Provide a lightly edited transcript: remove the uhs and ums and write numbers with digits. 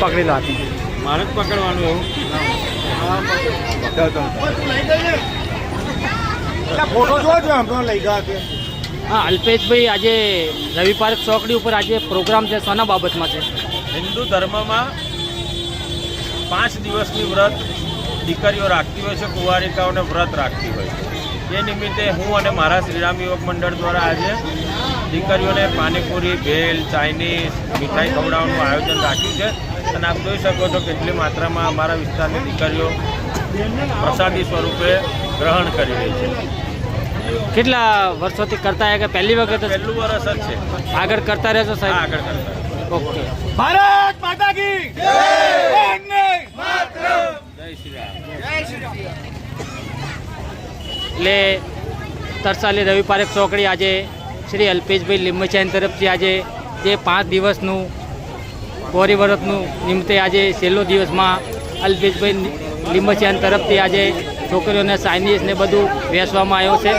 પકડી લો હાથે. મારે જ પકડવાનું એવું. ફોટો જોજો હમણાં લઈ ગયા છે. હા અલ્પેશભાઈ, આજે રવિ પાર્ક ચોકડી ઉપર આજે પ્રોગ્રામ છે, શાના બાબતમાં છે? હિન્દુ ધર્મમાં 5 દિવસની વ્રત દીકરીઓ રાખતી હોય છે, કુંવારિકાઓને વ્રત રાખતી હોય છે. એ નિમિત્તે હું અને મારા શ્રીરામ યુવક મંડળ દ્વારા આજે દીકરીઓને પાણીપુરી, ભેલ, ચાઇનીઝ, મીઠાઈ ખવડાવવાનું આયોજન રાખ્યું છે. અને આપ જોઈ શકો છો કેટલી માત્રામાં અમારા વિસ્તારની દીકરીઓ પ્રસાદી સ્વરૂપે ગ્રહણ કરી રહી છે. કેટલા વર્ષોથી કરતા આવ્યા કે પહેલી વખત જ? પહેલું વર્ષ જ છે. આગળ કરતા રહેશો હા, સાહેબ? આગળ કરતા. ઓકે. ભારત માતા કી જય. વંદે માતરમ. જય શ્રી રામ. એટલે તરસાલી રવિ પારેખ ચોકડી આજે શ્રી અલ્પેશભાઈ લીંબચેન તરફથી આજે જે 5 દિવસનું કોરી વ્રતનું નિમિત્તે આજે છેલ્લો દિવસમાં અલ્પેશભાઈ લીંબચેન તરફથી આજે છોકરીઓને ચાઇનીઝ ને બધું વેચવામાં આવ્યો છે.